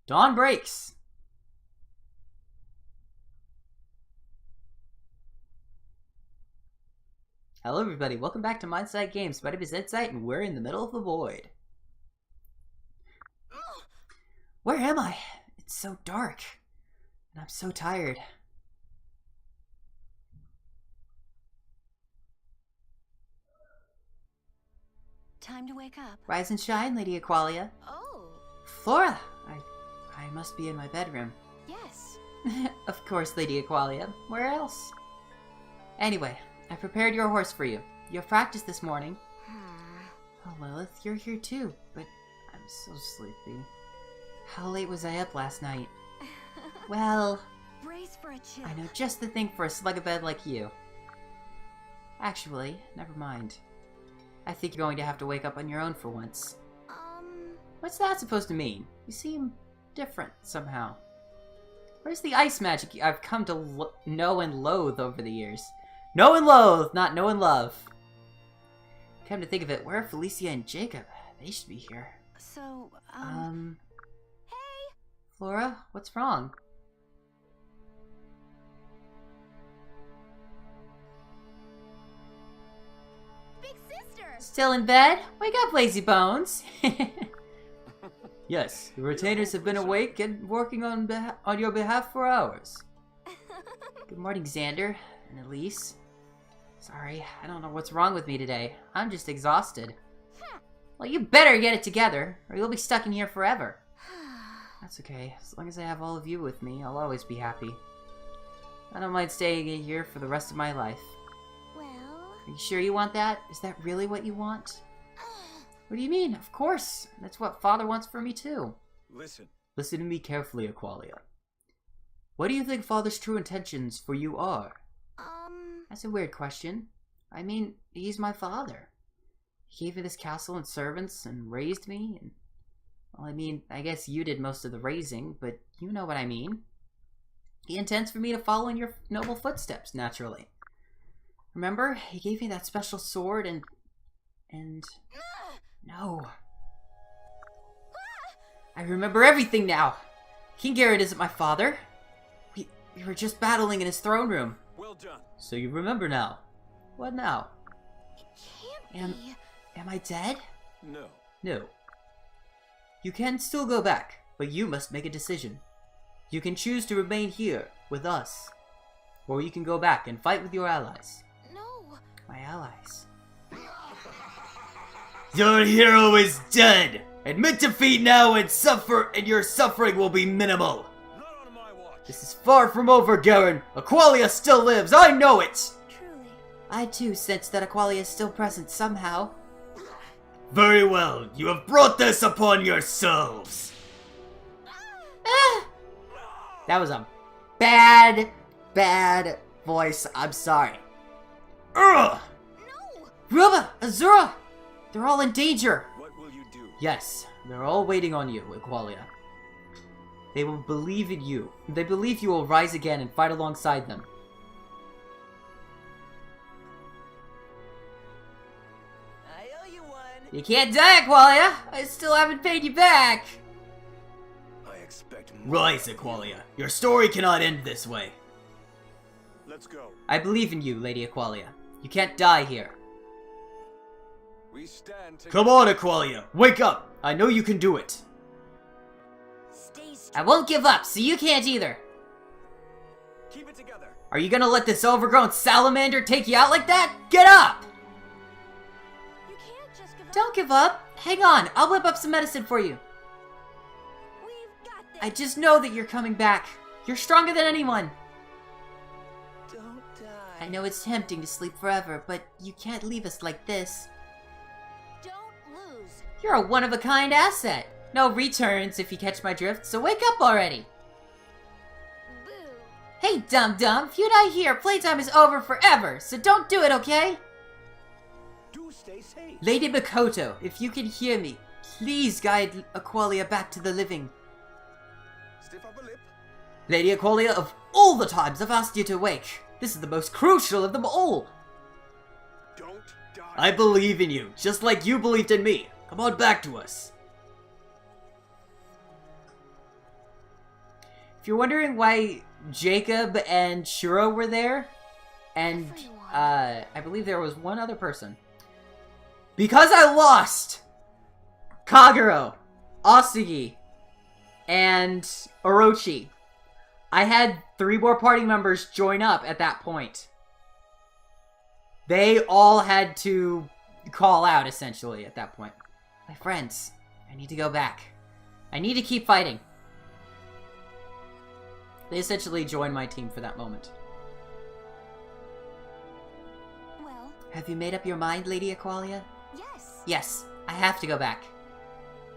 Dawn breaks. Hello everybody, welcome back to N-SightMSG. My name is N-Sight and we're in the middle of the void. Where am I? It's so dark. And I'm so tired. Time to wake up. Rise and shine, Lady Aqualia. Oh. Flora! I must be in my bedroom. Yes. Of course, Lady Aqualia. Where else? Anyway, I prepared your horse for you. You have practice this morning. Oh, Lilith, you're here too, but I'm so sleepy. How late was I up last night? Well, brace for a chill. I know just the thing for a slug of bed like you. Actually, never mind. I think you're going to have to wake up on your own for once. What's that supposed to mean? You seem different somehow. Where's the ice magic I've come to know and loathe over the years? Know and loathe, not know and love. Come to think of it, where are Felicia and Jacob? They should be here. So, Hey! Flora, what's wrong? Big sister! Still in bed? Wake up, lazy bones! Yes, the retainers have been awake and working on your behalf for hours. Good morning, Xander and Elise. Sorry, I don't know what's wrong with me today. I'm just exhausted. Well, you better get it together, or you'll be stuck in here forever. That's okay. As long as I have all of you with me, I'll always be happy. I don't mind staying in here for the rest of my life. Well... Are you sure you want that? Is that really what you want? What do you mean? Of course! That's what Father wants for me too. Listen. Listen to me carefully, Aqualia. What do you think Father's true intentions for you are? That's a weird question. I mean, he's my father. He gave me this castle and servants and raised me and... Well, I mean, I guess you did most of the raising, but you know what I mean. He intends for me to follow in your noble footsteps, naturally. Remember? He gave me that special sword and... No. I remember everything now! King Garon isn't my father. We were just battling in his throne room. Well done. So you remember now. What now? It can't be. Am I dead? No. No. You can still go back, but you must make a decision. You can choose to remain here, with us. Or you can go back and fight with your allies. No. My allies. Your hero is dead! Admit defeat now and your suffering will be minimal! Not on my watch. This is far from over, Garon! Aqualia still lives, I know it! Truly. I too sense that Aqualia is still present somehow. Very well, you have brought this upon yourselves! Ah! That was a bad voice. I'm sorry. Ugh! No. Ruba! Azura! They're all in danger! What will you do? Yes, they're all waiting on you, Aqualia. They will believe in you. They believe you will rise again and fight alongside them. I owe you one. You can't die, Aqualia! I still haven't paid you back! I expect more. Rise, Aqualia. Your story cannot end this way. Let's go. I believe in you, Lady Aqualia. You can't die here. We stand together. Come on, Aqualia, wake up! I know you can do it. Stay strong. I won't give up, so you can't either. Keep it together. Are you gonna let this overgrown salamander take you out like that? Get up! You can't just give up. Don't give up. Hang on, I'll whip up some medicine for you. We've got this. I just know that you're coming back. You're stronger than anyone. Don't die. I know it's tempting to sleep forever, but you can't leave us like this. Don't lose. You're a one-of-a-kind asset. No returns if you catch my drift, so wake up already. Boo. Hey, dum-dum, if you die here, playtime is over forever, so don't do it, okay? Do stay safe. Lady Makoto, if you can hear me, please guide Aqualia back to the living. Stiff upper lip. Lady Aqualia, of all the times I've asked you to wake, this is the most crucial of them all. Don't die. I believe in you, just like you believed in me. Come on back to us. If you're wondering why Jacob and Shuro were there, and I believe there was one other person. Because I lost Kagero, Asugi, and Orochi, I had 3 more party members join up at that point. They all had to call out, essentially, at that point. My friends, I need to go back. I need to keep fighting. They essentially joined my team for that moment. Well, Have you made up your mind, Lady Aqualia? yes. Yes, I have to go back.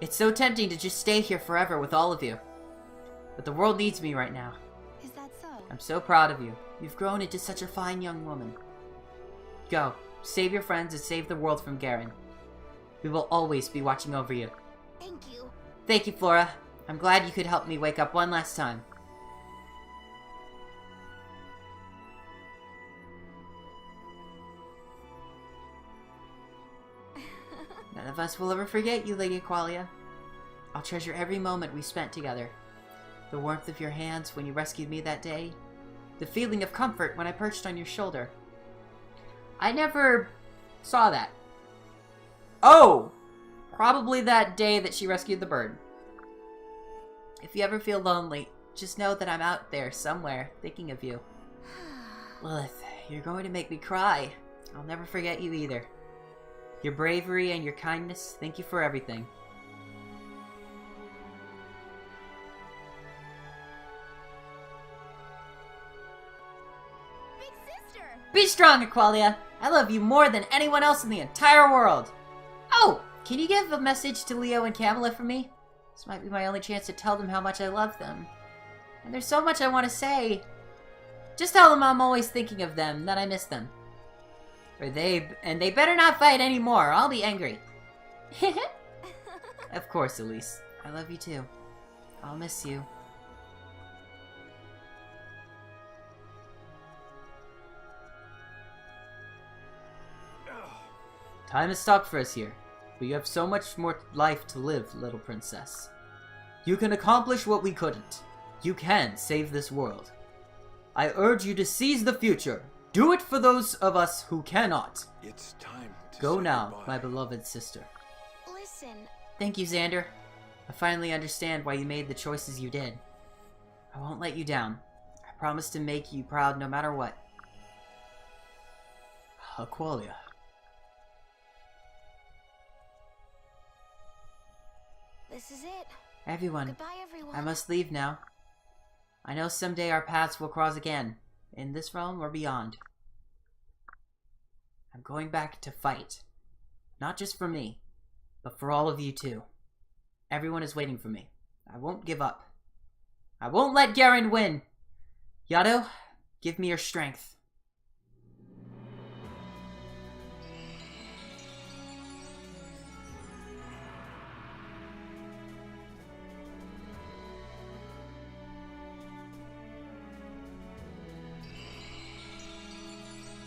It's so tempting to just stay here forever with all of you. But the world needs me right now. Is that so? I'm so proud of you. You've grown into such a fine young woman. Go, save your friends and save the world from Garon. We will always be watching over you. Thank you. Thank you, Flora. I'm glad you could help me wake up one last time. None of us will ever forget you, Lady Aqualia. I'll treasure every moment we spent together. The warmth of your hands when you rescued me that day. The feeling of comfort when I perched on your shoulder. I never saw that. Oh! Probably that day that she rescued the bird. If you ever feel lonely, just know that I'm out there somewhere thinking of you. Lilith, you're going to make me cry. I'll never forget you either. Your bravery and your kindness, thank you for everything. Big sister! Be strong, Aqualia! I love you more than anyone else in the entire world! Oh! Can you give a message to Leo and Camilla for me? This might be my only chance to tell them how much I love them. And there's so much I want to say. Just tell them I'm always thinking of them, that I miss them. And they better not fight anymore, I'll be angry. Of course, Elise. I love you too. I'll miss you. Time has stopped for us here, but you have so much more life to live, little princess. You can accomplish what we couldn't. You can save this world. I urge you to seize the future. Do it for those of us who cannot. It's time to Go say now, goodbye. my beloved sister. Listen, Thank you, Xander. I finally understand why you made the choices you did. I won't let you down. I promise to make you proud no matter what. Aqualia. this is it. Everyone, Goodbye, everyone. I must leave now. I know someday our paths will cross again, in this realm or beyond. I'm going back to fight. Not just for me, but for all of you too. Everyone is waiting for me. I won't give up. I won't let Garon win! Yato, give me your strength.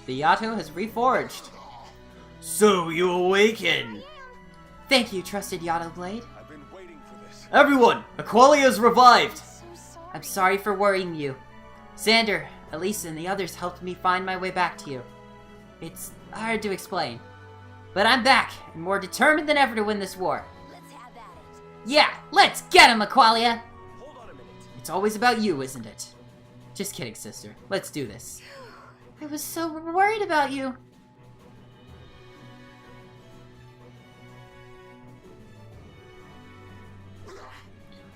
The Yato has reforged. So you awaken! Thank you, trusted Yato Blade. I've been waiting for this. Everyone! Aqualia is revived! So sorry. I'm sorry for worrying you. Xander, Elisa, and the others helped me find my way back to you. It's hard to explain. But I'm back, and more determined than ever to win this war. Let's have at it. Yeah, let's get him, Aqualia! Hold on a minute. It's always about you, isn't it? Just kidding, sister. Let's do this. I was so worried about you.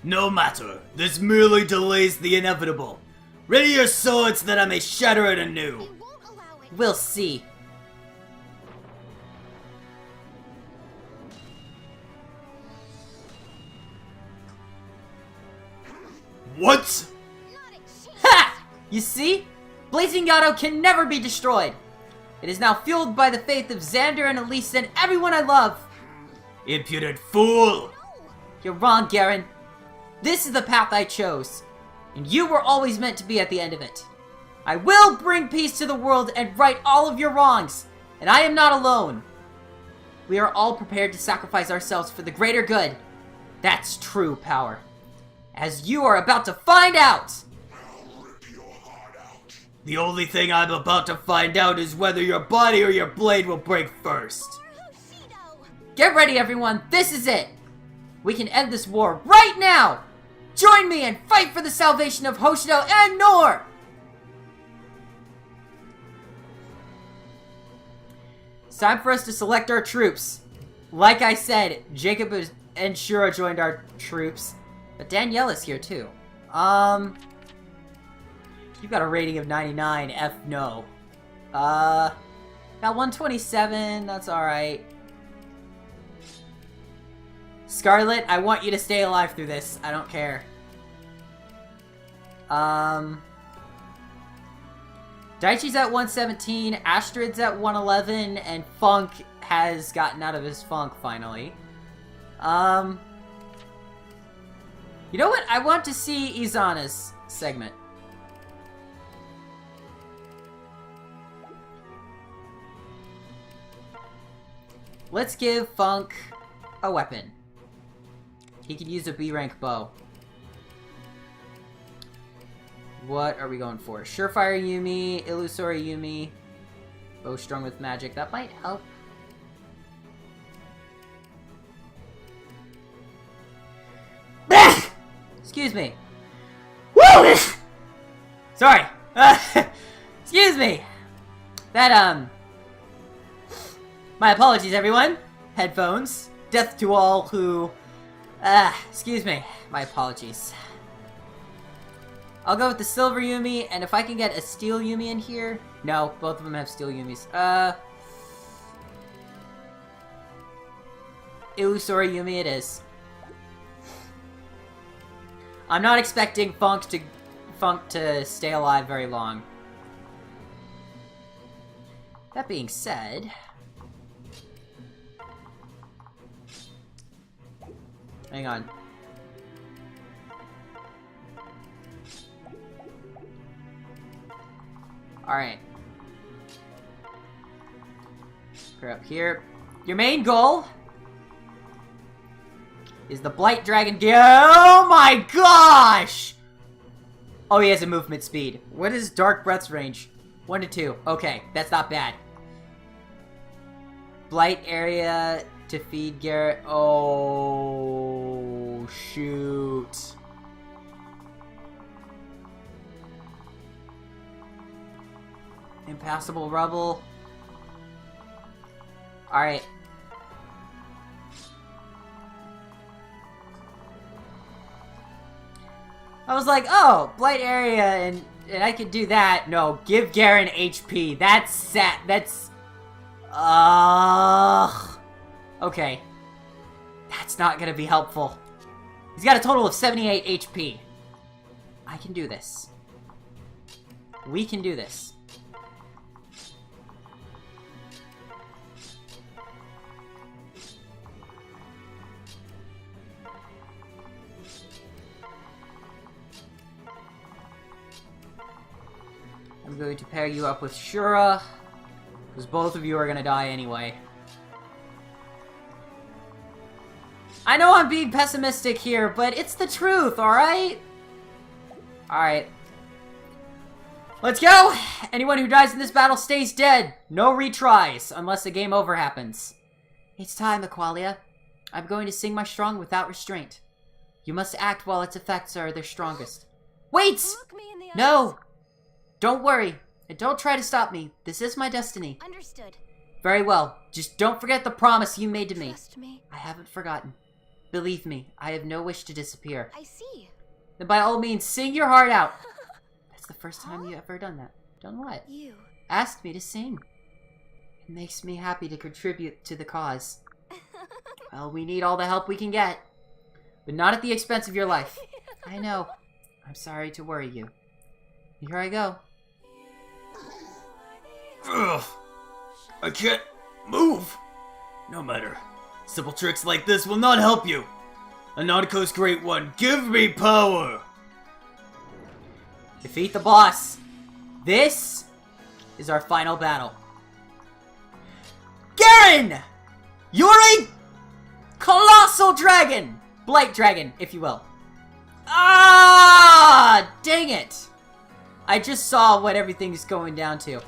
No matter, this merely delays the inevitable. Ready your swords that I may shatter it anew. We won't allow it. We'll see. What? Not a chance. Ha! You see? Blazing Yato can never be destroyed. It is now fueled by the faith of Xander and Elise and everyone I love. Impudent fool! You're wrong, Garon. This is the path I chose, and you were always meant to be at the end of it. I will bring peace to the world and right all of your wrongs, and I am not alone. We are all prepared to sacrifice ourselves for the greater good. That's true power. As you are about to find out! The only thing I'm about to find out is whether your body or your blade will break first. Get ready, everyone. This is it. We can end this war right now. Join me and fight for the salvation of Hoshido and Nor! It's time for us to select our troops. Like I said, Jacob and Shura joined our troops. But Danielle is here too. You've got a rating of 99. F no. Got 127. That's alright. Scarlet, I want you to stay alive through this. I don't care. Daichi's at 117. Astrid's at 111. And Funk has gotten out of his funk finally. You know what? I want to see Izana's segment. Let's give Funk a weapon. He could use a B-rank bow. What are we going for? Surefire Yumi, Illusory Yumi, bow strung with magic. That might help. Excuse me. Woo! Sorry. Excuse me. That, my apologies, everyone. Headphones. Death to all who... excuse me. My apologies. I'll go with the Silver Yumi, and if I can get a Steel Yumi in here... No, both of them have Steel Yumis. Illusory Yumi it is. I'm not expecting Funk to stay alive very long. That being said... Hang on. Alright. We're up here. Your main goal is the Blight Dragon. Oh my gosh! Oh, he has a movement speed. What is Dark Breath's range? 1 to 2. Okay, that's not bad. Blight area to feed Garrett. Oh, shoot. Impassable rubble. Alright. I was like, oh, Blight area, and I could do that. No, give Garon HP. That's sad. That's... Okay. That's not gonna be helpful. He's got a total of 78 HP. I can do this. We can do this. I'm going to pair you up with Shura, because both of you are gonna die anyway. I know I'm being pessimistic here, but it's the truth, alright? Alright. Let's go! Anyone who dies in this battle stays dead. No retries, unless a game over happens. It's time, Aqualia. I'm going to sing my strong without restraint. You must act while its effects are their strongest. Wait! Look me in the eyes. No! Don't worry, and don't try to stop me. This is my destiny. Understood. Very well. Just don't forget the promise you made to me. Trust me. I haven't forgotten. Believe me, I have no wish to disappear. I see. Then by all means, sing your heart out. That's the first time you ever done that. Done what? You. Asked me to sing. It makes me happy to contribute to the cause. Well, we need all the help we can get. But not at the expense of your life. I know. I'm sorry to worry you. Here I go. Ugh. I can't move. No matter. Simple tricks like this will not help you. Anoniko's Great One, give me power! Defeat the boss. This is our final battle. Garon! You're a colossal dragon! Blight dragon, if you will. Ah! Dang it! I just saw what everything's going down to.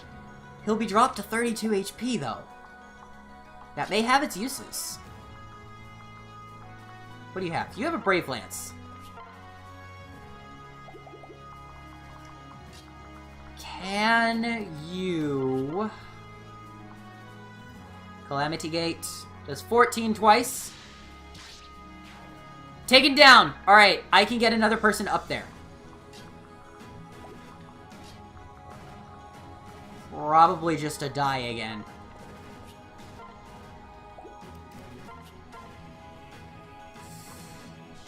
He'll be dropped to 32 HP, though. That may have its uses. What do you have? You have a Brave Lance. Can you... Calamity Gate does 14 twice. Taken down! Alright, I can get another person up there. Probably just to die again.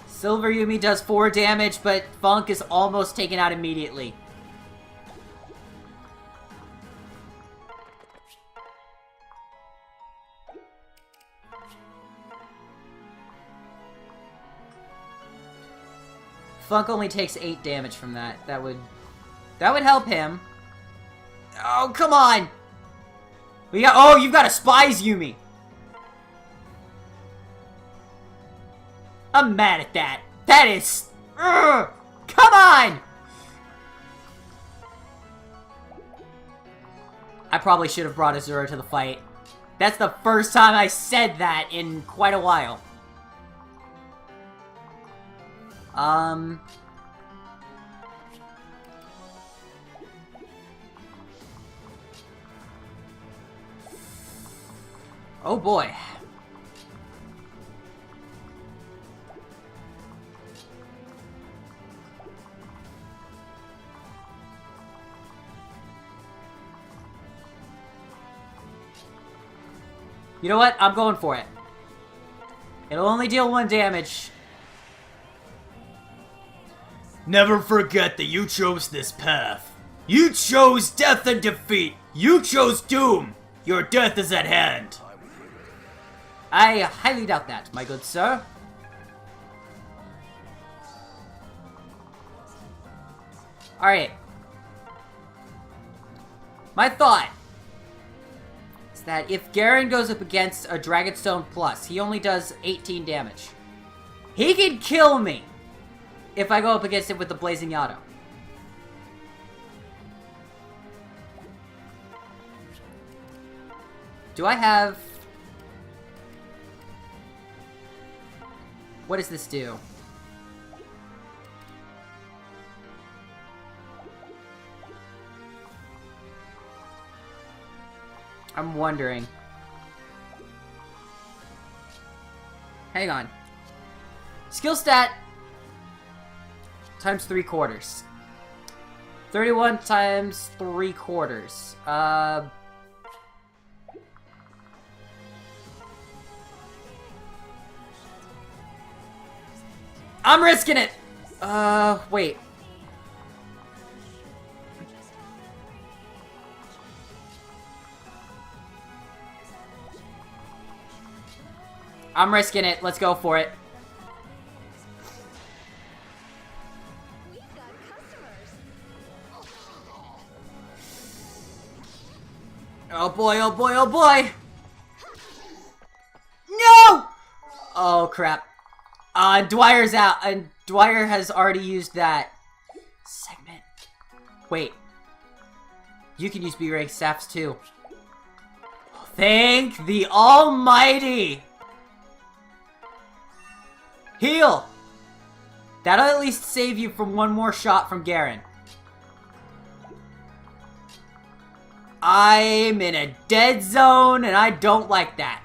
Silver Yumi does 4 damage, but Funk is almost taken out immediately. Funk only takes 8 damage from that. That would help him. Oh, come on! Oh, you've got a Spies Yumi! I'm mad at that. That is... Ugh, come on! I probably should have brought Azura to the fight. That's the first time I said that in quite a while. Oh boy. You know what? I'm going for it. It'll only deal 1 damage. Never forget that you chose this path. You chose death and defeat. You chose doom. Your death is at hand. I highly doubt that, my good sir. Alright. My thought is that if Garon goes up against a Dragonstone Plus, he only does 18 damage. He can kill me if I go up against it with the Blazing Yato. Do I have... What does this do? I'm wondering. Hang on. Skill stat times 3/4. 31 times 3/4. I'm risking it! Wait. I'm risking it. Let's go for it. Oh boy, oh boy, oh boy! No! Oh crap. Dwyer's out, and Dwyer has already used that segment. Wait. You can use B-rank staffs too. Thank the Almighty! Heal! That'll at least save you from 1 more shot from Garon. I'm in a dead zone, and I don't like that.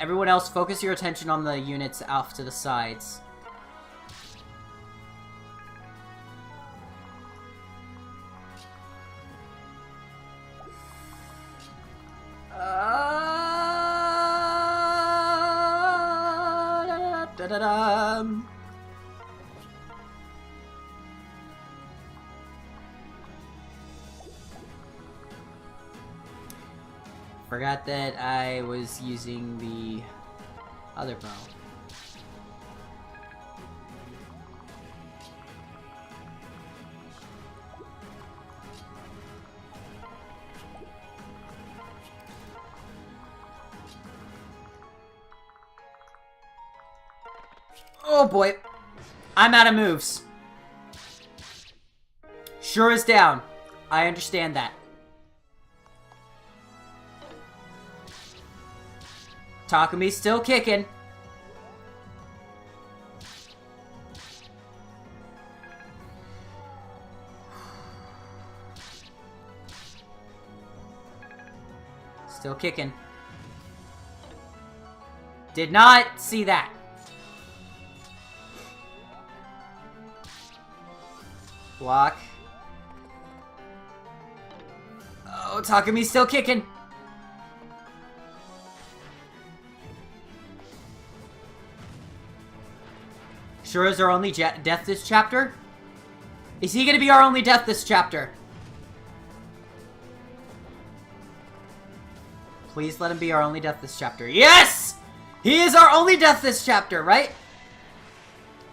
Everyone else, focus your attention on the units off to the sides. Forgot that I was using the other bow. Oh boy. I'm out of moves. Sure is down. I understand that. Takumi's still kicking. Still kicking. Did not see that. Block. Oh, Takumi's still kicking. Sure is our only death this chapter? Is he gonna be our only death this chapter? Please let him be our only death this chapter. Yes! He is our only death this chapter, right?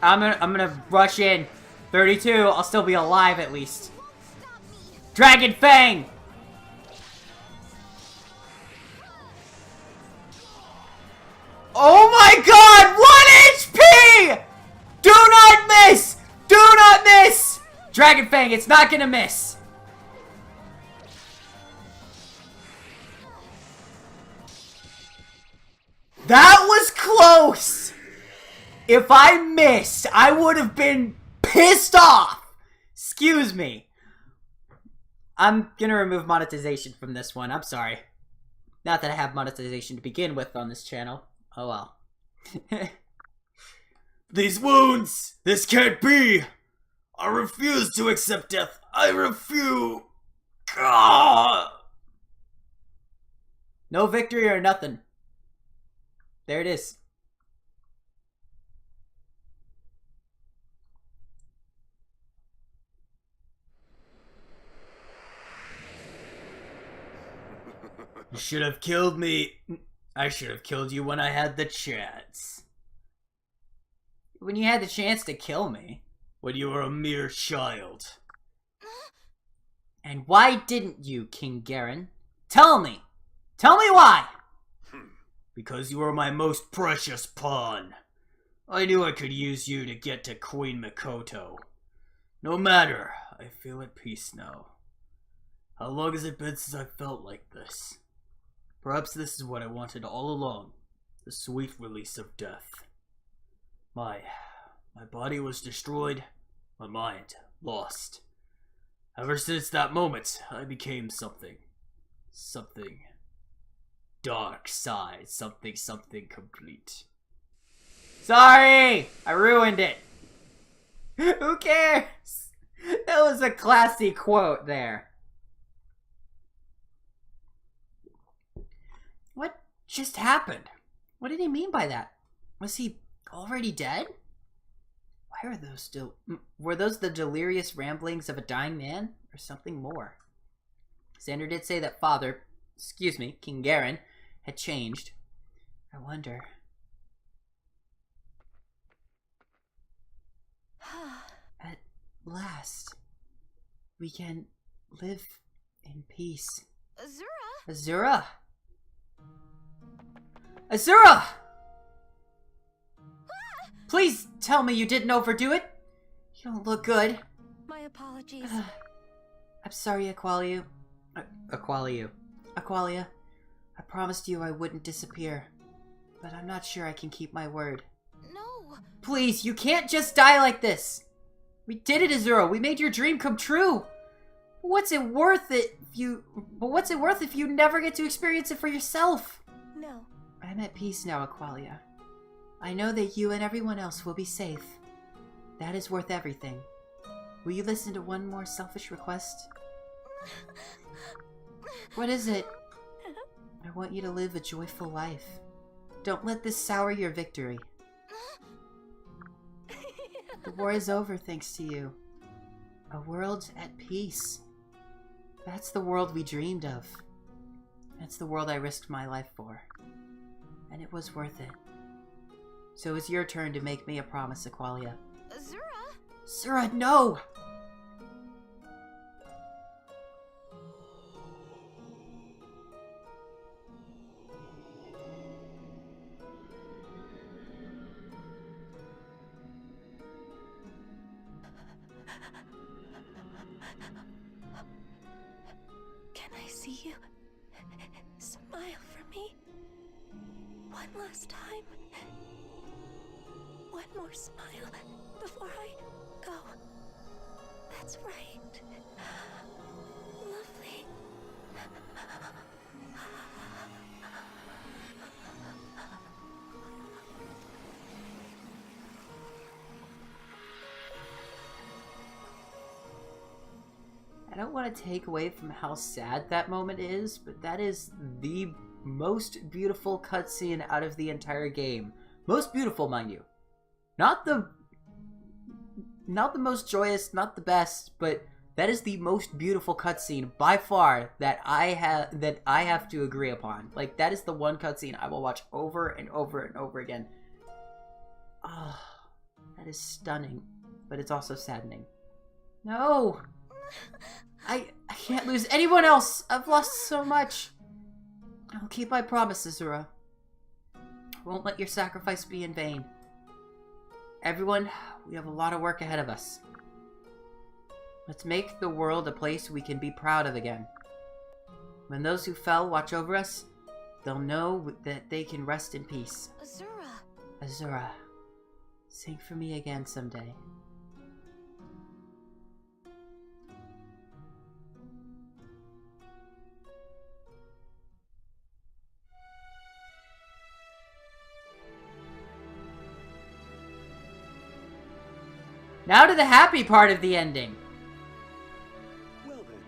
I'm gonna rush in. 32, I'll still be alive at least. Dragon Fang! Oh my god! 1 HP! Do not miss! Do not miss! Dragon Fang, it's not gonna miss. That was close! If I missed, I would have been pissed off! Excuse me. I'm gonna remove monetization from this one. I'm sorry. Not that I have monetization to begin with on this channel. Oh well. These wounds! This can't be! I refuse to accept death! I refuse! Gah! No victory or nothing. There it is. You should have killed me. I should have killed you when I had the chance. When you had the chance to kill me. When you were a mere child. And why didn't you, King Garon? Tell me! Tell me why! Because you were my most precious pawn. I knew I could use you to get to Queen Mikoto. No matter, I feel at peace now. How long has it been since I felt like this? Perhaps this is what I wanted all along. The sweet release of death. My body was destroyed. My mind lost. Ever since that moment, I became something. Something dark side. Something complete. Sorry! I ruined it. Who cares? That was a classy quote there. What just happened? What did he mean by that? Was he already dead? Why are those still... Were those the delirious ramblings of a dying man? Or something more? Xander did say that King Garon, had changed. I wonder... At last, we can live in peace. Azura! Azura! Azura! Please tell me you didn't overdo it. You don't look good. My apologies. I'm sorry, Aqualia. Aqualia, I promised you I wouldn't disappear, but I'm not sure I can keep my word. No. Please, you can't just die like this. We did it, Azura. We made your dream come true. What's it worth if you never get to experience it for yourself? No. I'm at peace now, Aqualia. I know that you and everyone else will be safe. That is worth everything. Will you listen to one more selfish request? What is it? I want you to live a joyful life. Don't let this sour your victory. The war is over thanks to you. A world at peace. That's the world we dreamed of. That's the world I risked my life for. And it was worth it. So it's your turn to make me a promise, Aqualia. Azura! Azura, no! One last time. One more smile before I go. That's right. Lovely. I don't want to take away from how sad that moment is, but that is the most beautiful cutscene out of the entire game. Most beautiful, mind you. Not the most joyous, not the best, but that is the most beautiful cutscene by far that I have to agree upon. Like, that is the one cutscene I will watch over and over and over again. Ah, oh, that is stunning, but it's also saddening. No! I can't lose anyone else! I've lost so much! I'll keep my promise, Azura. Won't let your sacrifice be in vain. Everyone, we have a lot of work ahead of us. Let's make the world a place we can be proud of again. When those who fell watch over us, they'll know that they can rest in peace. Azura. Azura, sing for me again someday. Now to the happy part of the ending. Well then.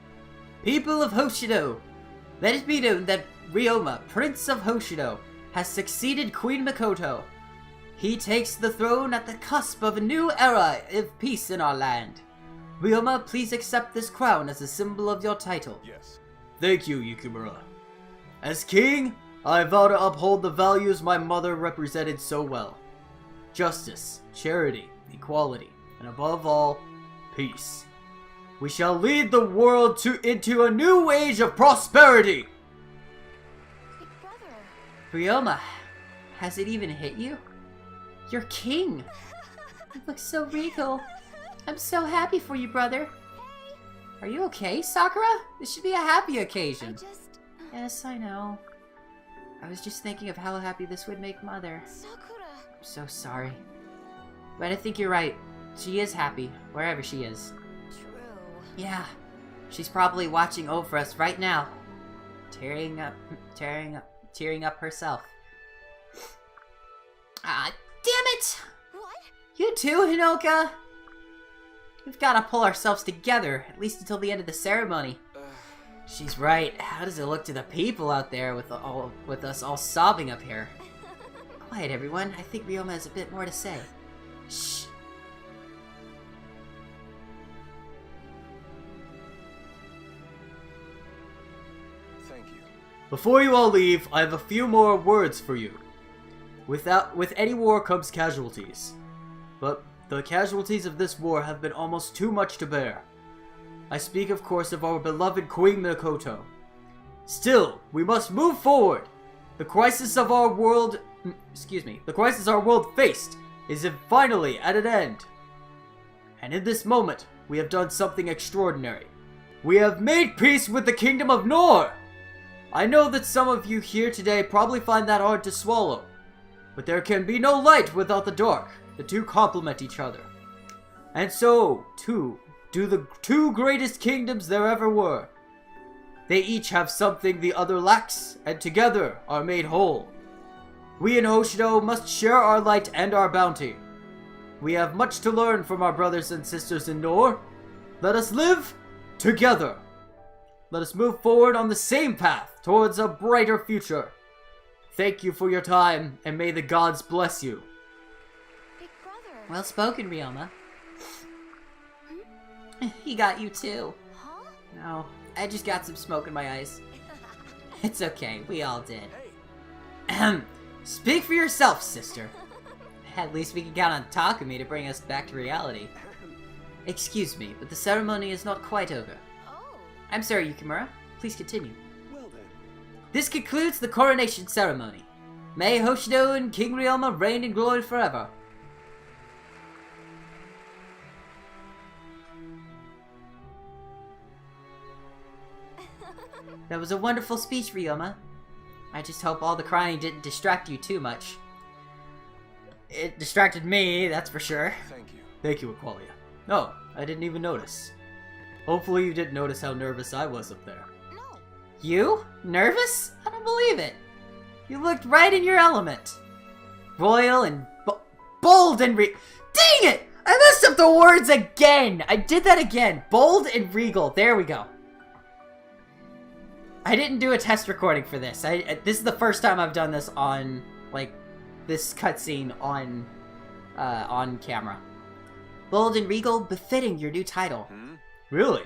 People of Hoshido, let it be known that Ryoma, Prince of Hoshido, has succeeded Queen Mikoto. He takes the throne at the cusp of a new era of peace in our land. Ryoma, please accept this crown as a symbol of your title. Yes. Thank you, Yukimura. As king, I vow to uphold the values my mother represented so well. Justice, charity, equality, and above all, peace. We shall lead the world into a new age of prosperity! Big brother. Ryoma, has it even hit you? You're king! You look so regal. I'm so happy for you, brother. Are you okay, Sakura? This should be a happy occasion. Yes, I know. I was just thinking of how happy this would make Mother. Sakura. I'm so sorry. But I think you're right. She is happy, wherever she is. True. Yeah, she's probably watching over us right now. Tearing up herself. Ah, damn it! What? You too, Hinoka? We've gotta pull ourselves together, at least until the end of the ceremony. She's right. How does it look to the people out there with us all sobbing up here? Quiet, everyone. I think Ryoma has a bit more to say. Shh. Thank you. Before you all leave, I have a few more words for you. With any war comes casualties. But the casualties of this war have been almost too much to bear. I speak, of course, of our beloved Queen Mikoto. Still, we must move forward. The crisis our world faced is finally at an end. And in this moment, we have done something extraordinary. We have made peace with the Kingdom of Nohr! I know that some of you here today probably find that hard to swallow. But there can be no light without the dark. The two complement each other. And so, too, do the two greatest kingdoms there ever were. They each have something the other lacks, and together are made whole. We in Hoshido must share our light and our bounty. We have much to learn from our brothers and sisters in Nohr. Let us live together. Let us move forward on the same path towards a brighter future. Thank you for your time, and may the gods bless you. Big brother. Well spoken, Ryoma. He got you too. Huh? No, I just got some smoke in my eyes. It's okay, we all did. Hey. Speak for yourself, sister. At least we can count on Takumi to bring us back to reality. Excuse me, but the ceremony is not quite over. Oh. I'm sorry, Yukimura. Please continue. Well then. This concludes the coronation ceremony. May Hoshido and King Ryoma reign in glory forever. That was a wonderful speech, Ryoma. I just hope all the crying didn't distract you too much. It distracted me, that's for sure. Thank you. Thank you, Aqualia. No, I didn't even notice. Hopefully you didn't notice how nervous I was up there. No. You? Nervous? I don't believe it. You looked right in your element. Royal and bold and Dang it! I messed up the words again! I did that again. Bold and regal. There we go. I didn't do a test recording for this. This is the first time I've done this on, like, this cutscene on camera. Bold and regal, befitting your new title. Hmm? Really?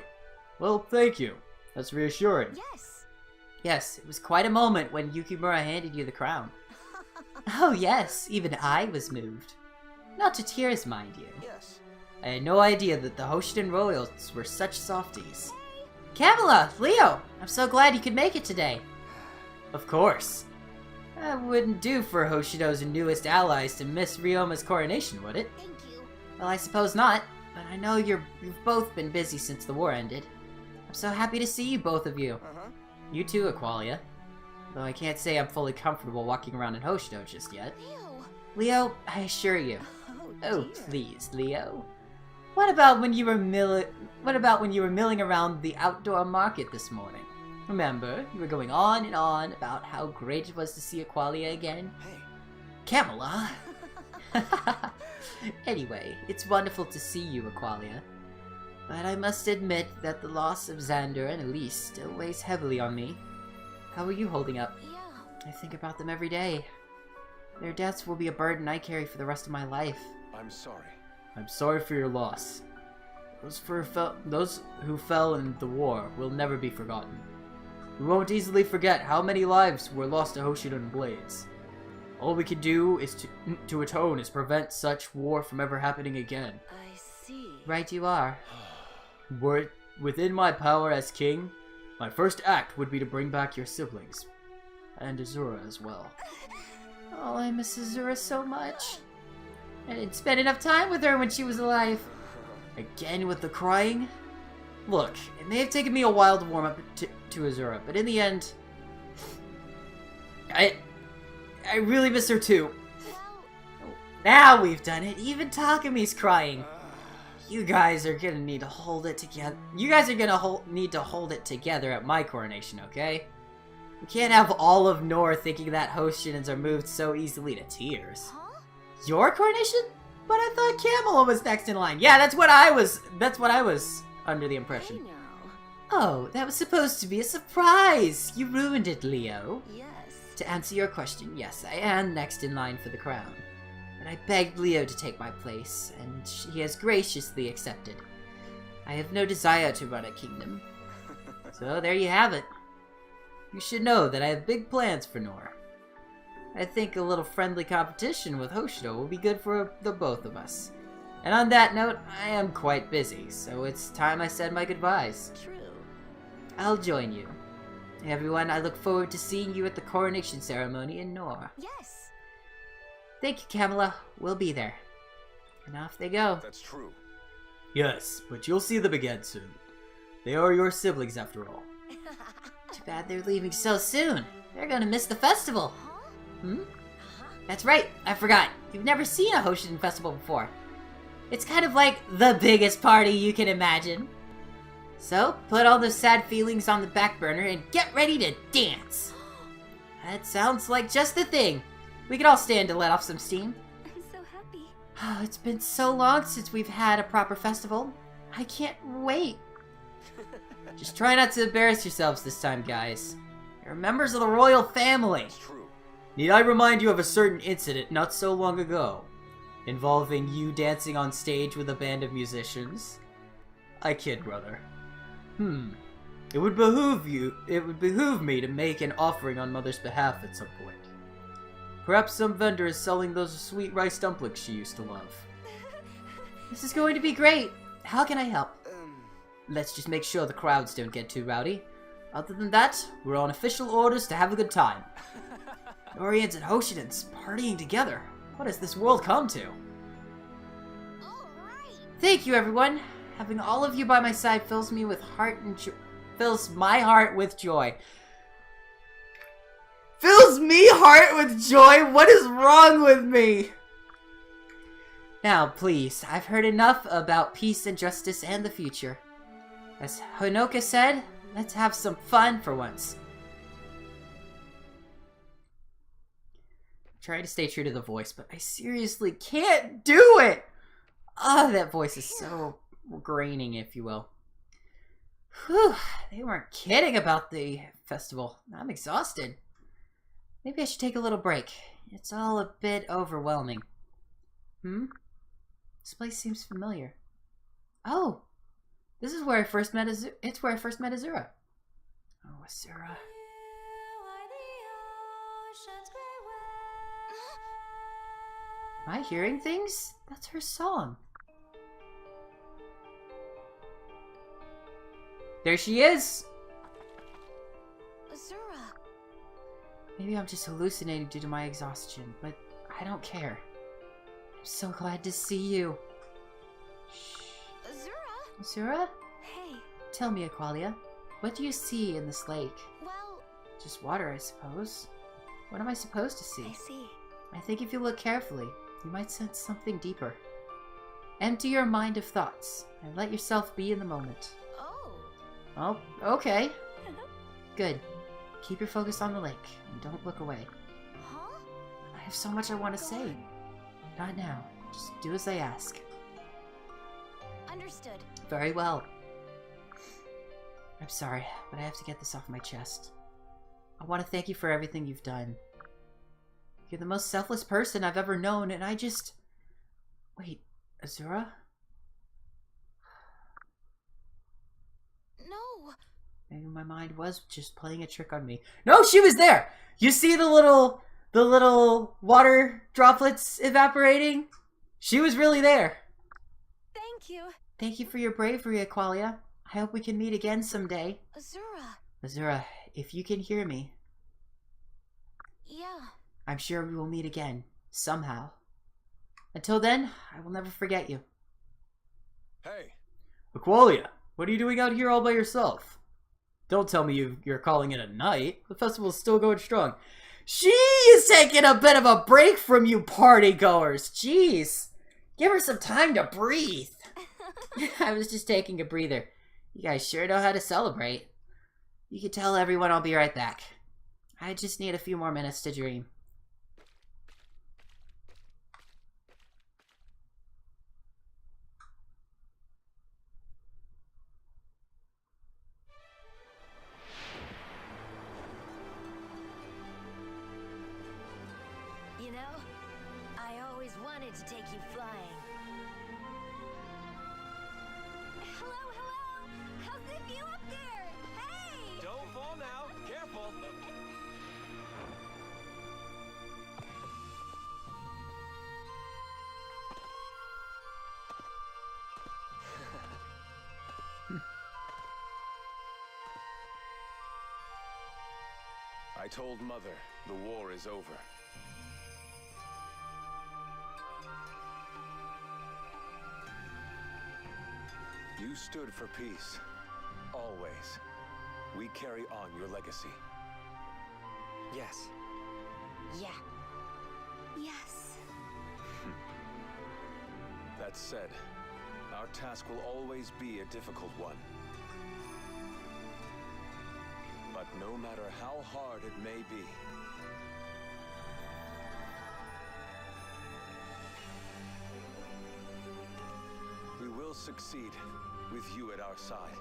Well, thank you. That's reassuring. Yes. Yes, it was quite a moment when Yukimura handed you the crown. Oh yes, even I was moved. Not to tears, mind you. Yes. I had no idea that the Hoshiden royals were such softies. Kamala! Leo! I'm so glad you could make it today. Of course. That wouldn't do for Hoshido's newest allies to miss Ryoma's coronation, would it? Thank you. Well, I suppose not, but I know you've both been busy since the war ended. I'm so happy to see you, both of you. Uh-huh. You too, Aqualia. Though I can't say I'm fully comfortable walking around in Hoshido just yet. Leo. Leo, I assure you. Oh, dear. please, Leo. What about when you were milling around the outdoor market this morning? Remember, you were going on and on about how great it was to see Aqualia again? Hey. Kamala! Anyway, it's wonderful to see you, Aqualia. But I must admit that the loss of Xander and Elise still weighs heavily on me. How are you holding up? Yeah. I think about them every day. Their deaths will be a burden I carry for the rest of my life. I'm sorry. I'm sorry for your loss. Those who fell in the war will never be forgotten. We won't easily forget how many lives were lost to Hoshiden blades. All we can do is to atone is prevent such war from ever happening again. I see. Right you are. Were it within my power as king, my first act would be to bring back your siblings. And Azura as well. Oh, I miss Azura so much. I didn't spend enough time with her when she was alive. Again with the crying? Look, it may have taken me a while to warm up to Azura, but in the end, I really miss her too. Well, Now we've done it. Even Takami's crying. You guys are gonna need to hold it together. You guys are gonna need to hold it together at my coronation, okay? We can't have all of Nor thinking that Hoshidans are moved so easily to tears. huh? Your coronation? But I thought Kamala was next in line. Yeah, that's what I was under the Hey impression. now. Oh, that was supposed to be a surprise. You ruined it, Leo. Yes. To answer your question, yes, I am next in line for the crown. But I begged Leo to take my place, and he has graciously accepted. I have no desire to run a kingdom. So there you have it. You should know that I have big plans for Nor. I think a little friendly competition with Hoshido will be good for the both of us. And on that note, I am quite busy, so it's time I said my goodbyes. True. I'll join you. Everyone, I look forward to seeing you at the coronation ceremony in Nor. Yes. Thank you, Kamala. We'll be there. And off they go. That's true. Yes, but you'll see them again soon. They are your siblings after all. Too bad they're leaving so soon. They're gonna miss the festival. Huh? Hmm? Uh-huh. That's right, I forgot. You've never seen a Hoshiden festival before. It's kind of like the biggest party you can imagine. So, put all those sad feelings on the back burner and get ready to dance. That sounds like just the thing. We could all stand to let off some steam. I'm so happy. Oh, it's been so long since we've had a proper festival. I can't wait. Just try not to embarrass yourselves this time, guys. You're members of the royal family. It's true. Need I remind you of a certain incident not so long ago, involving you dancing on stage with a band of musicians? I kid, brother. It would behoove me to make an offering on Mother's behalf at some point. Perhaps some vendor is selling those sweet rice dumplings she used to love. This is going to be great. How can I help? Let's just make sure the crowds don't get too rowdy. Other than that, we're on official orders to have a good time. Nohrians and Hoshidans partying together. What has this world come to? All right. Thank you, everyone. Having all of you by my side fills my heart with joy. fills me heart with joy. What is wrong with me? Now, please, I've heard enough about peace and justice and the future. As Honoka said, let's have some fun for once. I'm trying to stay true to the voice, but I seriously can't do it! Ah, that voice is so graining, if you will. Whew, they weren't kidding about the festival. I'm exhausted. Maybe I should take a little break. It's all a bit overwhelming. This place seems familiar. Oh! This is where I first met Azura. It's where I first met Azura. Oh, Azura. Am I hearing things? That's her song. There she is! Azura. Maybe I'm just hallucinating due to my exhaustion, but I don't care. I'm so glad to see you. Shh. Azura? Azura? Hey. Tell me, Aqualia, what do you see in this lake? Well... Just water, I suppose. What am I supposed to see? I see. I think if you look carefully, you might sense something deeper. Empty your mind of thoughts, and let yourself be in the moment. Oh, okay. Good. Keep your focus on the lake, and don't look away. Huh? I have so much I want to say. Not now. Just do as I ask. Understood. Very well. I'm sorry, but I have to get this off my chest. I want to thank you for everything you've done. You're the most selfless person I've ever known, and I just... Wait, Azura? No. Maybe my mind was just playing a trick on me. No, she was there! You see the little water droplets evaporating? She was really there. Thank you. Thank you for your bravery, Aqualia. I hope we can meet again someday. Azura. Azura, if you can hear me, Yeah. I'm sure we will meet again, somehow. Until then, I will never forget you. Hey, Aqualia, what are you doing out here all by yourself? Don't tell me you're calling it a night. The festival's still going strong. She is taking a bit of a break from you party goers. Jeez. Give her some time to breathe. I was just taking a breather. You guys sure know how to celebrate. You can tell everyone I'll be right back. I just need a few more minutes to dream. You know, I always wanted to take you flying. Hello, hello! How's the view up there? Hey! don't fall now. Careful. I told Mother the war is over. You stood for peace. Always. We carry on your legacy. Yes. Yeah. Yes. That said, our task will always be a difficult one. But no matter how hard it may be, we will succeed with you at our side.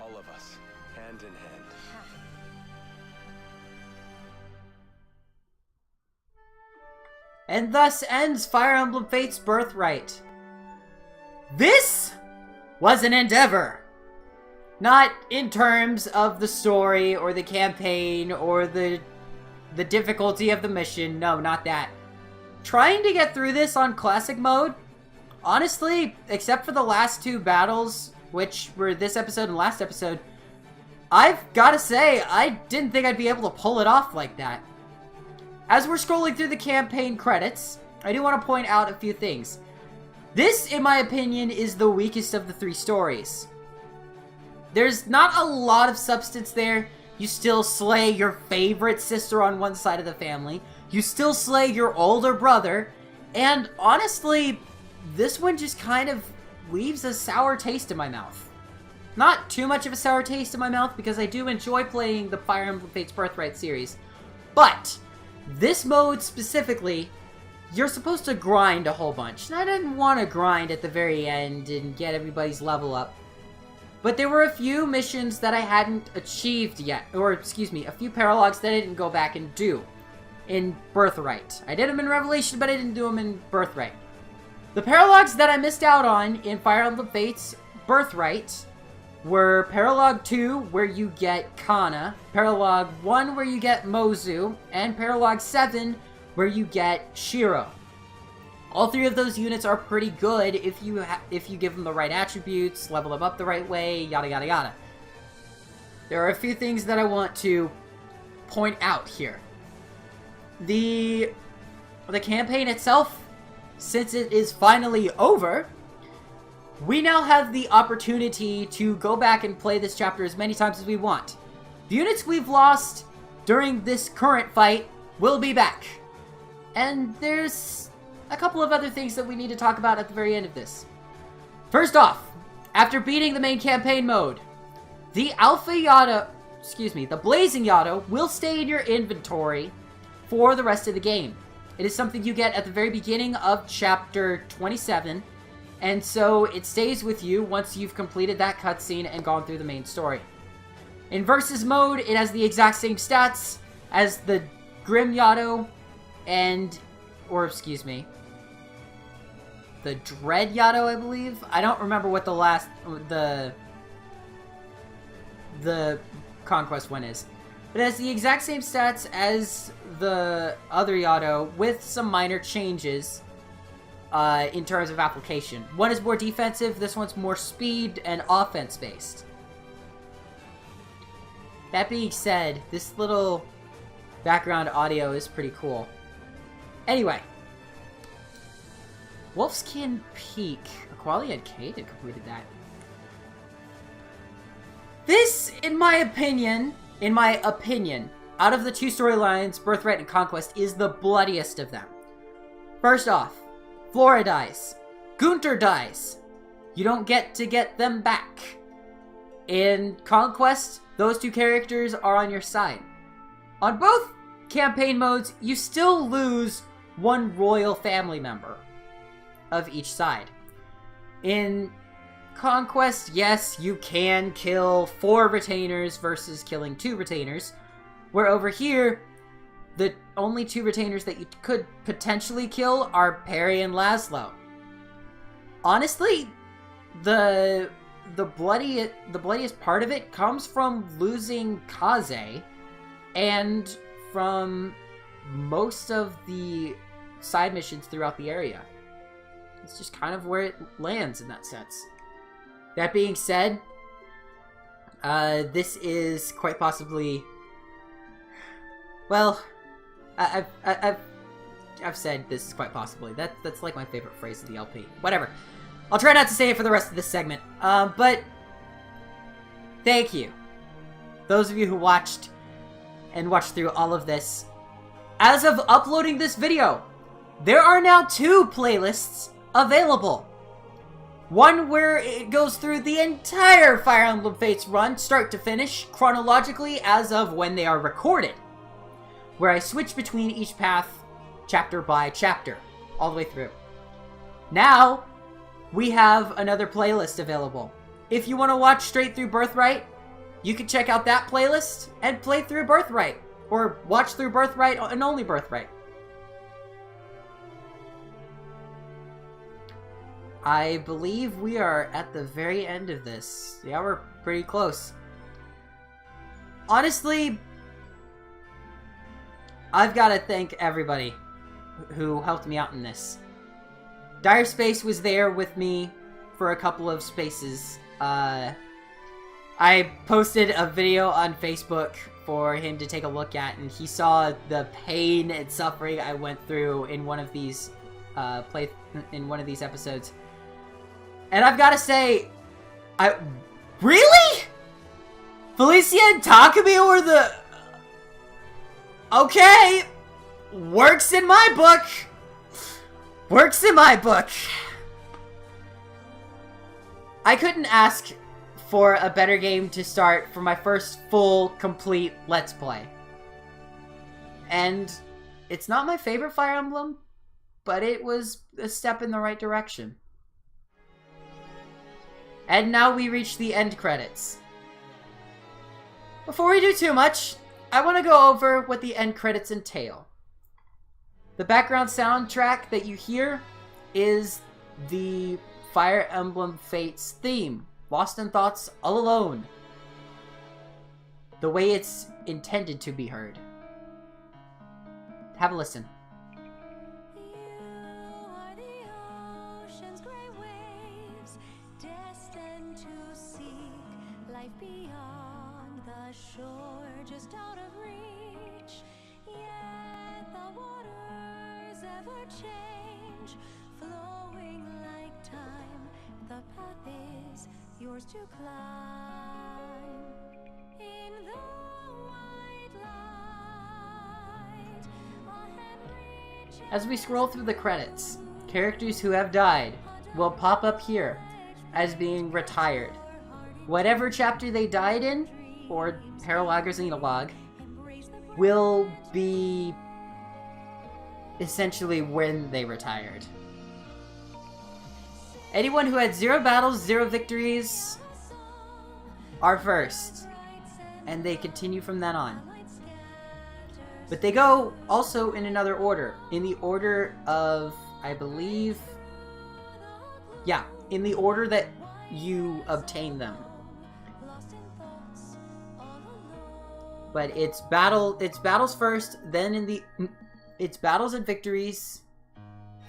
All of us, hand in hand. And thus ends Fire Emblem Fate's Birthright. This was an endeavor. Not in terms of the story or the campaign or the difficulty of the mission. No, not that. Trying to get through this on classic mode, honestly, except for the last two battles, which were this episode and last episode, I've got to say, I didn't think I'd be able to pull it off like that. As we're scrolling through the campaign credits, I do want to point out a few things. This, in my opinion, is the weakest of the three stories. There's not a lot of substance there. You still slay your favorite sister on one side of the family. You still slay your older brother. And honestly, this one just kind of leaves a sour taste in my mouth. Not too much of a sour taste in my mouth because I do enjoy playing the Fire Emblem Fates Birthright series. But this mode specifically, you're supposed to grind a whole bunch. And I didn't want to grind at the very end and get everybody's level up. But there were a few missions that I hadn't achieved yet. Or, excuse me, a few paralogs that I didn't go back and do in Birthright. I did them in Revelation, but I didn't do them in Birthright. The paralogs that I missed out on in Fire Emblem Fates Birthright were Paralog 2, where you get Kana, Paralog 1, where you get Mozu, and Paralog 7, where you get Shiro. All three of those units are pretty good if you give them the right attributes, level them up the right way, yada yada yada. There are a few things that I want to point out here. The campaign itself, since it is finally over, we now have the opportunity to go back and play this chapter as many times as we want. The units we've lost during this current fight will be back. And there's a couple of other things that we need to talk about at the very end of this. First off, after beating the main campaign mode, the the Blazing Yado will stay in your inventory for the rest of the game. It is something you get at the very beginning of chapter 27, and so it stays with you once you've completed that cutscene and gone through the main story. In Versus mode, it has the exact same stats as the Grim Yado the Dread Yado, I believe. I don't remember what the Conquest one is. But it has the exact same stats as the other Yado, with some minor changes in terms of application. One is more defensive, this one's more speed and offense-based. That being said, this little background audio is pretty cool. Anyway, Wolfskin Peak. Aqualia and Kate had completed that. This, in my opinion, out of the two storylines, Birthright and Conquest, is the bloodiest of them. First off, Flora dies. Gunter dies. You don't get to get them back. In Conquest, those two characters are on your side. On both campaign modes, you still lose one royal family member of each side. In Conquest, yes, you can kill 4 retainers versus killing 2 retainers, where over here, the only 2 retainers that you could potentially kill are Perry and Laszlo. Honestly, the bloodiest part of it comes from losing Kaze and from most of the side missions throughout the area. It's just kind of where it lands in that sense. That being said, this is quite possibly... Well, I've said this is quite possibly. That's like my favorite phrase of the LP. Whatever. I'll try not to say it for the rest of this segment. But thank you. Those of you who watched through all of this. As of uploading this video, there are now 2 playlists available. One where it goes through the entire Fire Emblem Fates run, start to finish, chronologically as of when they are recorded, where I switch between each path, chapter by chapter, all the way through. Now, we have another playlist available. If you want to watch straight through Birthright, you can check out that playlist and play through Birthright, or watch through Birthright and only Birthright. I believe we are at the very end of this. Yeah, we're pretty close. Honestly, I've got to thank everybody who helped me out in this. Dire Space was there with me for a couple of spaces. I posted a video on Facebook for him to take a look at, and he saw the pain and suffering I went through in one of these episodes. And I've got to say, really? Felicia and Takumi were the... Okay! Works in my book! Works in my book! I couldn't ask for a better game to start for my first full, complete Let's Play. And it's not my favorite Fire Emblem, but it was a step in the right direction. And now we reach the end credits. Before we do too much, I want to go over what the end credits entail. The background soundtrack that you hear is the Fire Emblem Fates theme, Lost in Thoughts All Alone. The way it's intended to be heard. Have a listen. Shore just out of reach, yet the waters ever change, flowing like time. The path is yours to climb. In the white light, a hand reaches. As we scroll through the credits, characters who have died will pop up here as being retired. Whatever chapter they died in, or paralog or xenolog, will be essentially when they retired. Anyone who had 0 battles, 0 victories are first, and they continue from then on. But they go also in another order, in the order of, I believe, yeah, in the order that you obtain them. But it's battles first, then it's battles and victories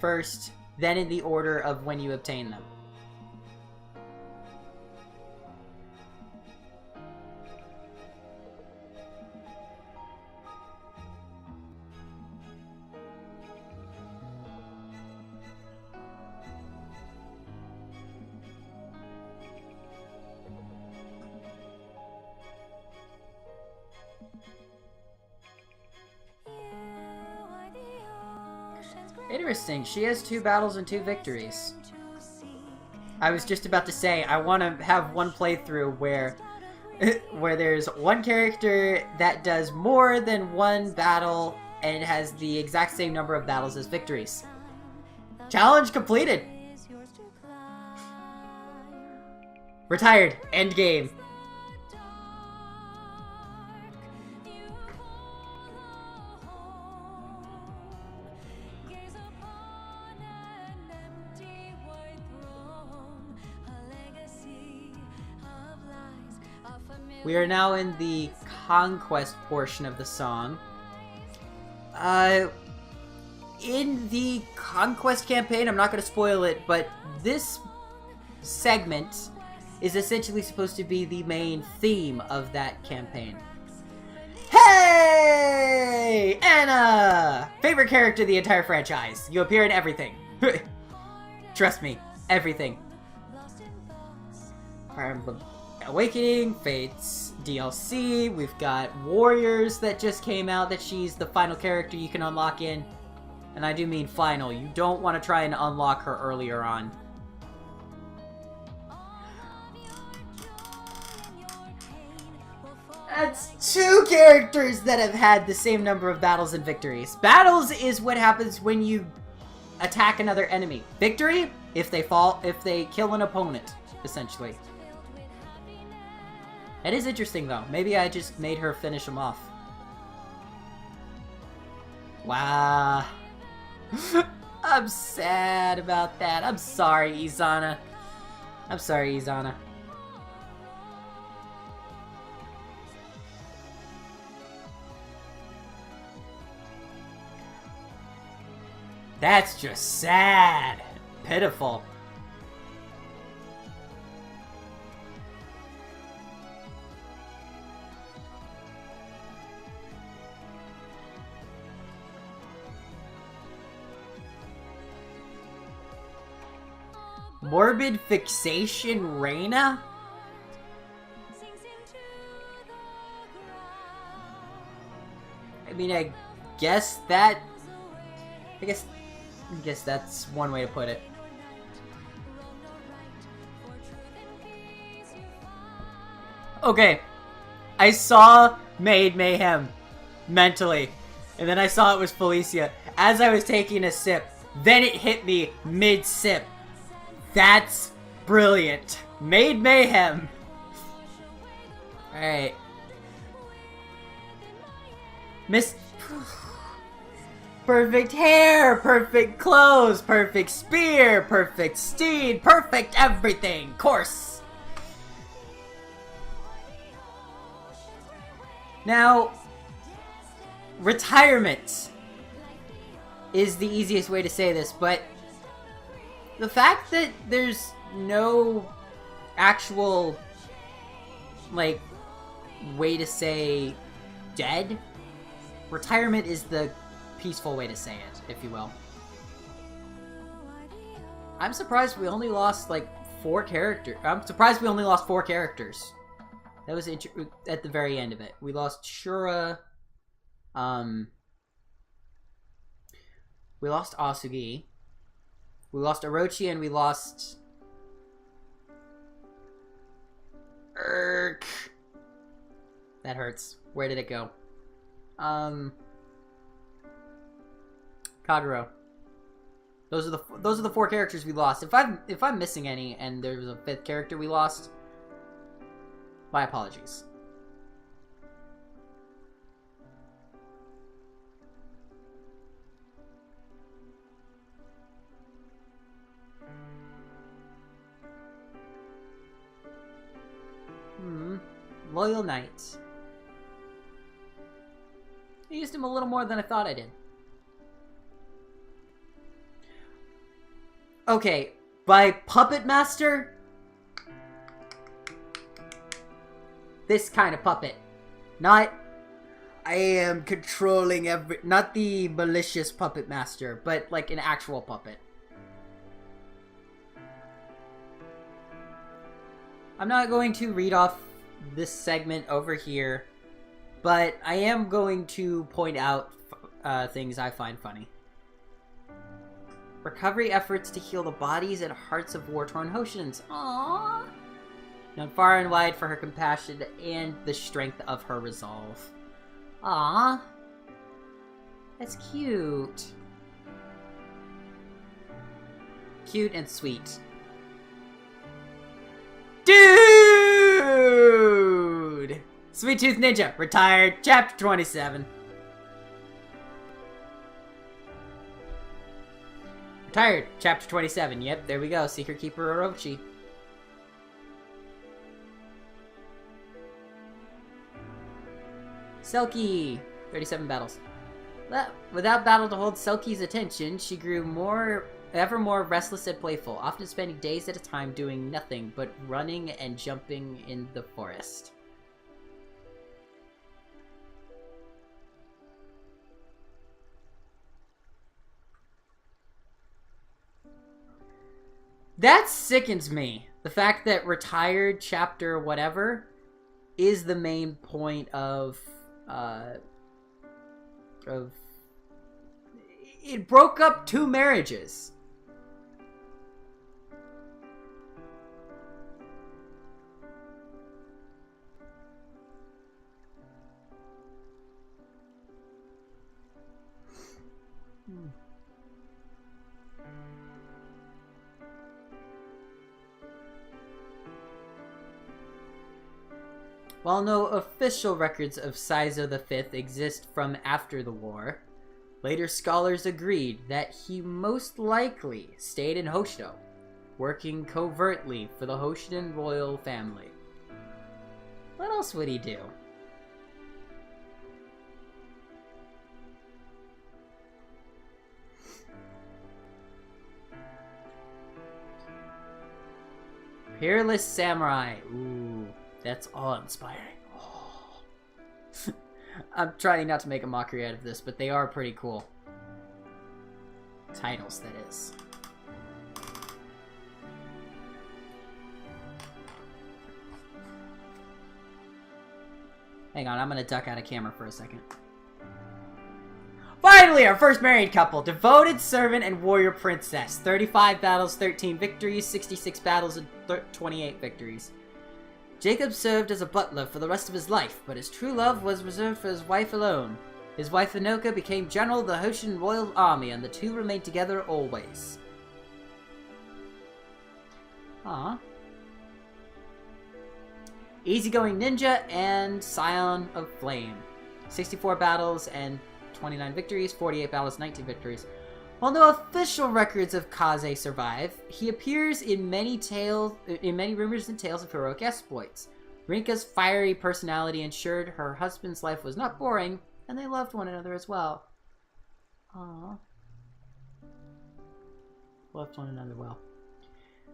first, then in the order of when you obtain them. Interesting, she has 2 battles and 2 victories. I was just about to say, I want to have one playthrough where there's one character that does more than 1 battle and has the exact same number of battles as victories. Challenge completed! Retired. Endgame. We are now in the conquest portion of the song. In the conquest campaign, I'm not going to spoil it, but this segment is essentially supposed to be the main theme of that campaign. Hey! Anna! Favorite character of the entire franchise. You appear in everything. Trust me, everything. Fire Emblem Awakening, Fates DLC, we've got Warriors that just came out that she's the final character you can unlock in. And I do mean final, you don't want to try and unlock her earlier on. That's 2 characters that have had the same number of battles and victories. Battles is what happens when you attack another enemy. Victory, if they kill an opponent, essentially. It is interesting, though. Maybe I just made her finish him off. Wow. I'm sad about that. I'm sorry, Izana. I'm sorry, Izana. That's just sad. Pitiful. Morbid Fixation Reina? I mean, I guess that... I guess that's one way to put it. Okay. I saw Maid Mayhem mentally. And then I saw it was Felicia. As I was taking a sip, then it hit me mid-sip. That's brilliant. Maid Mayhem. Alright. Miss... Perfect hair, perfect clothes, perfect spear, perfect steed, perfect everything. Course. Now, retirement is the easiest way to say this, but the fact that there's no actual, like, way to say dead, retirement is the peaceful way to say it, if you will. I'm surprised we only lost, like, 4 characters. I'm surprised we only lost 4 characters. That was at the very end of it. We lost Shura, we lost Asugi, we lost Orochi, and we lost... That hurts. Where did it go? Kagero. Those are the 4 characters we lost. If I'm missing any and there was a 5th character we lost, my apologies. Loyal Knight. I used him a little more than I thought I did. Okay, by Puppet Master, this kind of puppet. Not, I am controlling not the malicious Puppet Master, but like an actual puppet. I'm not going to read off this segment over here, but I am going to point out things I find funny. Recovery efforts to heal the bodies and hearts of war-torn Hoshians. Aww. Known far and wide for her compassion and the strength of her resolve. Aww. That's cute. Cute and sweet. Dude! Sweet Tooth Ninja, retired, chapter 27. Retired, chapter 27. Yep, there we go. Secret Keeper Orochi. Selkie, 37 battles. Without battle to hold Selkie's attention, she grew ever more restless and playful, often spending days at a time doing nothing but running and jumping in the forest. That sickens me. The fact that retired chapter whatever is the main point of it broke up 2 marriages. While no official records of Saizo V exist from after the war, later scholars agreed that he most likely stayed in Hoshino, working covertly for the Hoshidan royal family. What else would he do? Peerless Samurai. Ooh. That's awe-inspiring. Oh. I'm trying not to make a mockery out of this, but they are pretty cool. Titles, that is. Hang on, I'm gonna duck out of camera for a second. Finally, our first married couple. Devoted servant and warrior princess. 35 battles, 13 victories, 66 battles, and 28 victories. Jacob served as a butler for the rest of his life, but his true love was reserved for his wife alone. His wife Anoka became general of the Hoshin Royal Army, and the two remained together always. Aww. Easygoing ninja and scion of flame. 64 battles and 29 victories, 48 battles, 19 victories. While no official records of Kaze survive, he appears in many rumors and tales of heroic exploits. Rinka's fiery personality ensured her husband's life was not boring, and they loved one another as well. Aww. Loved one another well.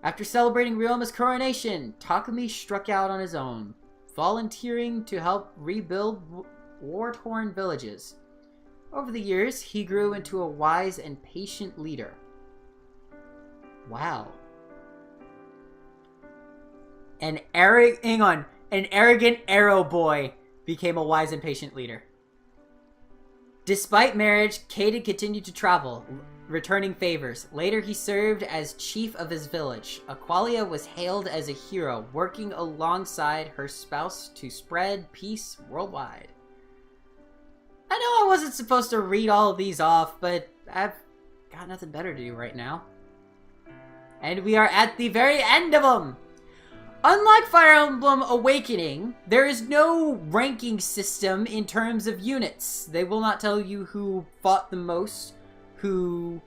After celebrating Ryoma's coronation, Takumi struck out on his own, volunteering to help rebuild war-torn villages. Over the years, he grew into a wise and patient leader. Wow. An arrogant arrow boy became a wise and patient leader. Despite marriage, Kaden continued to travel, returning favors. Later, he served as chief of his village. Aqualia was hailed as a hero, working alongside her spouse to spread peace worldwide. I know I wasn't supposed to read all of these off, but I've got nothing better to do right now. And we are at the very end of them! Unlike Fire Emblem Awakening, there is no ranking system in terms of units. They will not tell you who fought the most, who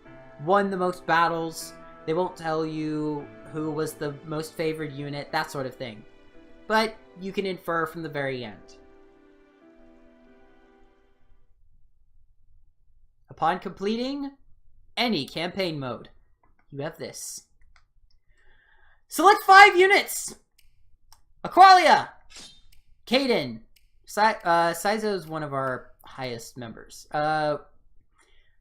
won the most battles. They won't tell you who was the most favored unit, that sort of thing. But you can infer from the very end. Upon completing any campaign mode, you have this. Select 5 units! Aqualia! Kaden. Saizo is one of our highest members.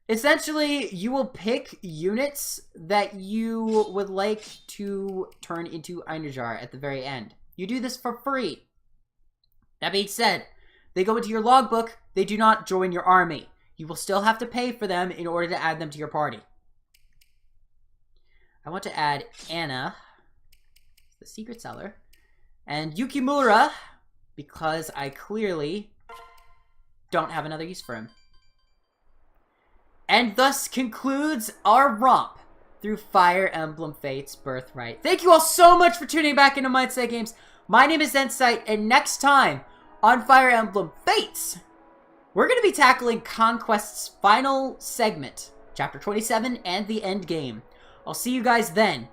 Essentially, you will pick units that you would like to turn into Einerjar at the very end. You do this for free. That being said, they go into your logbook, they do not join your army. You will still have to pay for them in order to add them to your party. I want to add Anna, the secret seller, and Yukimura, because I clearly don't have another use for him. And thus concludes our romp through Fire Emblem Fates Birthright. Thank you all so much for tuning back into Mindset Games. My name is N-Sight, and next time on Fire Emblem Fates, we're going to be tackling Conquest's final segment, Chapter 27 and the Endgame. I'll see you guys then.